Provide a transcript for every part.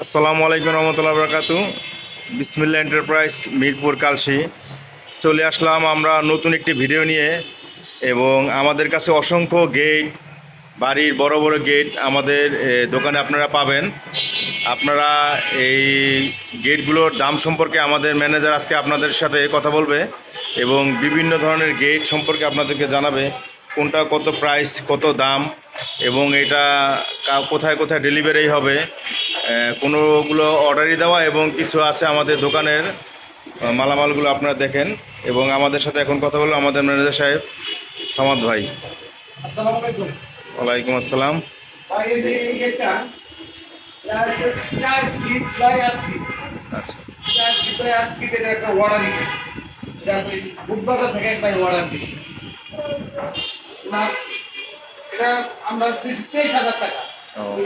আসসালামু আলাইকুম রহমতুল্লাহ বরকাতু। বিসমিল্লা এন্টারপ্রাইজ মিরপুর কালশি চলে আসলাম আমরা নতুন একটি ভিডিও নিয়ে। এবং আমাদের কাছে অসংখ্য গেট, বাড়ির বড় বড় গেট আমাদের দোকানে আপনারা পাবেন। আপনারা এই গেটগুলোর দাম সম্পর্কে আমাদের ম্যানেজার আজকে আপনাদের সাথে কথা বলবে এবং বিভিন্ন ধরনের গেট সম্পর্কে আপনাদেরকে জানাবে কোনটা কত প্রাইস, কত দাম এবং এটা কোথায় কোথায় ডেলিভারি হবে। কোনোগুলো অর্ডারই দেওয়া এবং কিছু আছে আমাদের দোকানের মালামালগুলো আপনারা দেখেন। এবং আমাদের সাথে এখন কথা বলবো আমাদের ম্যানেজার সাহেব সামাদ ভাই। আসসালামু আলাইকুম। ওয়ালাইকুম আসসালাম। ভাই এই যে এই গেটটা এটা 4 ফিট বাই 8 ফিট। আচ্ছা, 4 ফিট বাই 8 ফিট এটা একটা অর্ডার দিই। এটা আমি বুধবাজার থেকে একটা অর্ডার দিছি। না এটা আমরা দিছি 23,000 টাকা।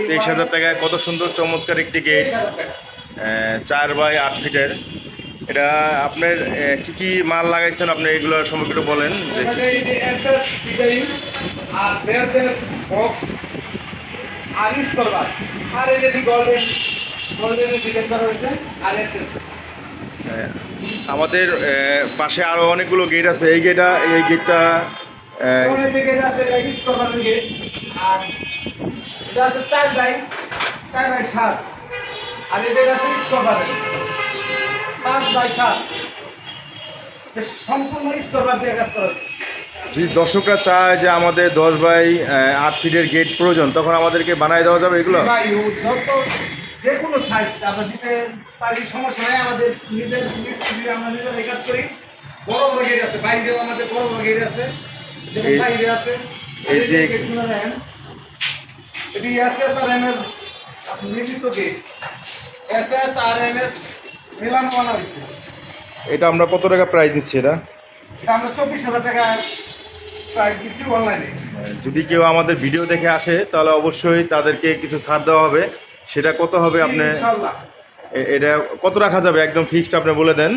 23,000 টাকায় কত সুন্দর চমৎকার একটি গেট, 23,000 টাকা। 4 বাই 8 ফিটের। এটা আপনার কি কি মাল লাগাইছেন আপনি এগুলো সম্পর্কে একটু বলেন। যে এটা এই যে এসএস ডিজাইন আর দেড় বক্স আর ইস্করবার আর এই যে গোল্ডেনের ডিজাইন করা হয়েছে আর এসএস আমাদের পাশে আরও অনেকগুলো গেট আছে। এই গেটটা এই যে গেট আছে এটা ইস্করবারের গেট আর এটা আছে 4 বাই 7 আর এই গেট আছে ইস্করবারের 5 বাই 7 সম্পূর্ণ ইস্করবার দিয়ে কাজ করা হয়েছে। যদি দর্শকরা চায় যে আমাদের 10 বাই 8 ফিটের গেট প্রয়োজন, তখন আমাদেরকে বানিয়ে দেওয়া যাবে এগুলো। ভাই যত যে কোনো সাইজ আমরা দিতে পারি, সমস্যা নাই। আমাদের নিজের মিস্ত্রি আমরা নিজের কাজ করি। বড় বড় গেট আছে, বাইরেও আমাদের বড় বড় গেট আছে, যেমন এই- বাইরে আছে এই যে গেট শুনে দেখেন এটি SSRMS নির্মিত গেট, SSRMS মিলানো বানা হয়েছে। এটা আমরা কত টাকা প্রাইস দিচ্ছি এটা? এটা আমরা 24,000 টাকা প্রাইস দিচ্ছি অনলাইনে। যদি কেউ আমাদের ভিডিও দেখে আসে তাহলে অবশ্যই তাদেরকে কিছু ছাড় দেওয়া হবে। সেটা কত হবে আপনি? ইনশাআল্লাহ এটা কত রাখা যাবে একদম ফিক্সড আপনি বলে দেন,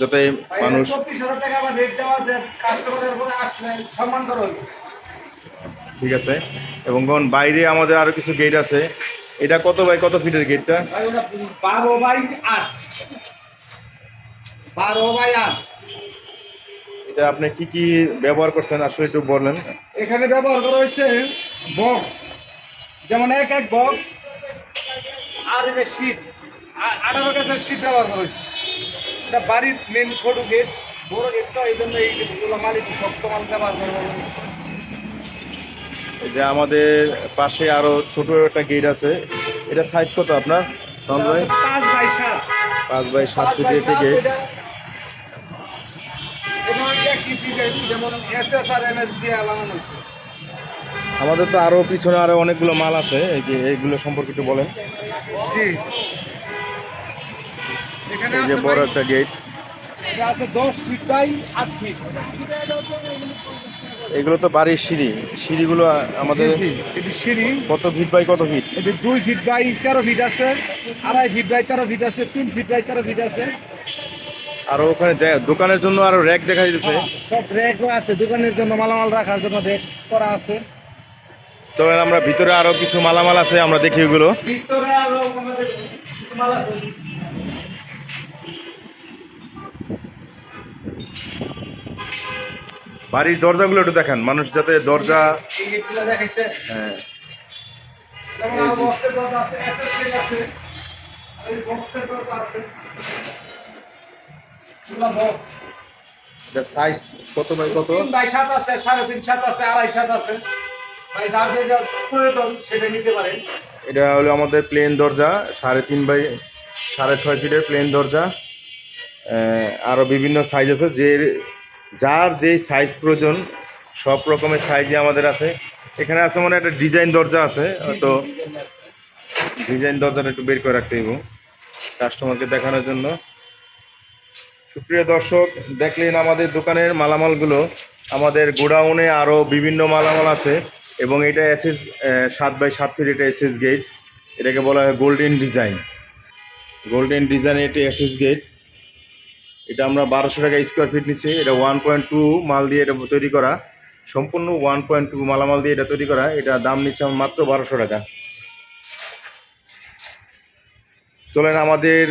যাতে মানুষ। 24,000 টাকা আমার রেট দেওয়া, যে কাস্টমারের উপরে আসলে সম্মান করা হবে। ঠিক আছে। এবং কোন বাইরে আমাদের আরও কিছু গেট আছে। এটা কত বাই কত ফিটের গেটটা? 12 বাই 8, 12 বাই 8। এটা আপনি কি কি ব্যবহার করছেন আসলে একটু বলেন। এখানে ব্যবহার করা হয়েছে বক্স, যেমন এক বক্স আর এটা শীট 18 গাছের শীট ব্যবহার করা হয়েছে। এটা বাড়ির মেন ফটো গেট, বড় গেট, তো এই জন্য এইগুলো মাল একটু শক্ত মাল ব্যবহার করবো। এই যে আমাদের পাশে আরও ছোট একটা গেট আছে। এটা সাইজ কত আপনার সাউন্ড ভাই? 5 বাই 7, 5 বাই 7 ফিটের একটি গেট। যেমন SSRMS দিয়ে লাগানো হয়েছে। আমাদের তো আরও পিছনে আরও অনেকগুলো মাল আছে, এই যে এইগুলো সম্পর্কে একটু বলেন। জি, এখানে এই যে আছে বড় ভাই, একটা গেট। এটা আছে 10 ফিট বাই 8 ফিট। এগুলো তো বাড়ির সিঁড়িগুলো আমাদের এটি সিঁড়ি, কত ফিট বাই কত ফিট? এটি 2 ফিট বাই 13 ফিট আছে, 2.5 ফিট বাই 13 ফিট আছে, 3 ফিট বাই 13 ফিট আছে। আরও ওখানে দোকানের জন্য আরও র্যাক দেখা যাচ্ছে। সব র্যাকও আছে, দোকানের জন্য মালামাল রাখার জন্য র্যাক করা আছে। চলেন আমরা ভিতরে আরও কিছু মালামাল আছে আমরা দেখি ওগুলো। ভিতরে আরো আমাদের কিছু মাল আছে। বাড়ির দরজাগুলো একটু দেখান, মানুষ যাতে দরজা। এই গেটগুলো দেখাইছে, হ্যাঁ, যেমন আরো বক্সের দরজা আছে, SSL আছে, আর এই বক্সের দরজা আছে, এগুলো বক্স। এটা সাইজ কত বাই কত? 3 বাই 7 আছে, 3.5 7 আছে, 2.5 7 আছে। ভাই যার যেটা প্রয়োজন সেটা নিতে পারেন। এটা হলো আমাদের প্লেন দরজা, 3.5 বাই 6.5 ফিটের প্লেন দরজা। আরও বিভিন্ন সাইজ আছে, যার যেই সাইজ প্রয়োজন সব রকমের সাইজই আমাদের আছে। এখানে আছে মানে একটা ডিজাইন দরজা আছে, তো ডিজাইন দরজাটা একটু বের করে রাখতে হইব কাস্টমারকে দেখানোর জন্য। সুপ্রিয় দর্শক, দেখলেন আমাদের দোকানের মালামালগুলো। আমাদের গোডাউনে আরও বিভিন্ন মালামাল আছে এবং এটা এসএস 7 বাই 7 ফিট। এটা এসএস গেট, এটাকে বলা হয় গোল্ডেন ডিজাইন। এটি এসএস গেট। এটা আমরা 1200 টাকা স্কোয়ার ফিট নিচ্ছি। এটা 1.2 মাল দিয়ে এটা তৈরি করা, সম্পূর্ণ 1.2 মালামাল দিয়ে এটা তৈরি করা। এটা দাম নিচ্ছে মাত্র 1200 টাকা। চলেন আমাদের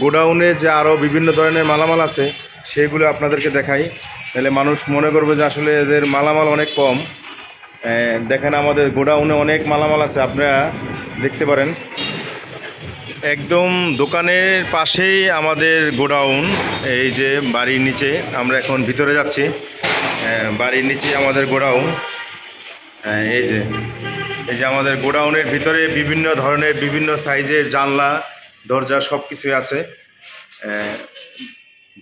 গোডাউনে যে আরও বিভিন্ন ধরনের মালামাল আছে সেগুলো আপনাদেরকে দেখাই, তাহলে মানুষ মনে করবে যে আসলে এদের মালামাল অনেক কম। দেখেন আমাদের গোডাউনে অনেক মালামাল আছে, আপনারা দেখতে পারেন। একদম দোকানের পাশেই আমাদের গোডাউন। এই যে বাড়ির নিচে আমরা এখন ভিতরে যাচ্ছি, বাড়ির নিচে আমাদের গোডাউন। এই যে আমাদের গোডাউনের ভিতরে বিভিন্ন ধরনের বিভিন্ন সাইজের জানলা দরজা সব কিছুই আছে।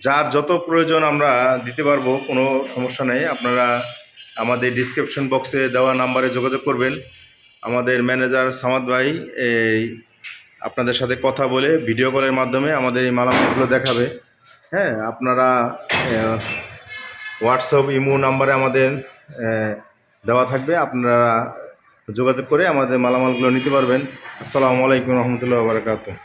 যার যত প্রয়োজন আমরা দিতে পারবো, কোনো সমস্যা নেই। আপনারা আমাদের ডিসক্রিপশন বক্সে দেওয়া নাম্বারে যোগাযোগ করবেন। আমাদের ম্যানেজার সামাদ ভাই এই আপনাদের সাথে কথা বলে ভিডিও কলের মাধ্যমে আমাদের এই মালামালগুলো দেখাবে। হ্যাঁ, আপনারা হোয়াটসঅ্যাপ ইমো নাম্বারে আমাদের দেওয়া থাকবে, আপনারা যোগাযোগ করে আমাদের মালামালগুলো নিতে পারবেন। আসসালামু আলাইকুম রহমতুল্লাহ বারাকাতুহু।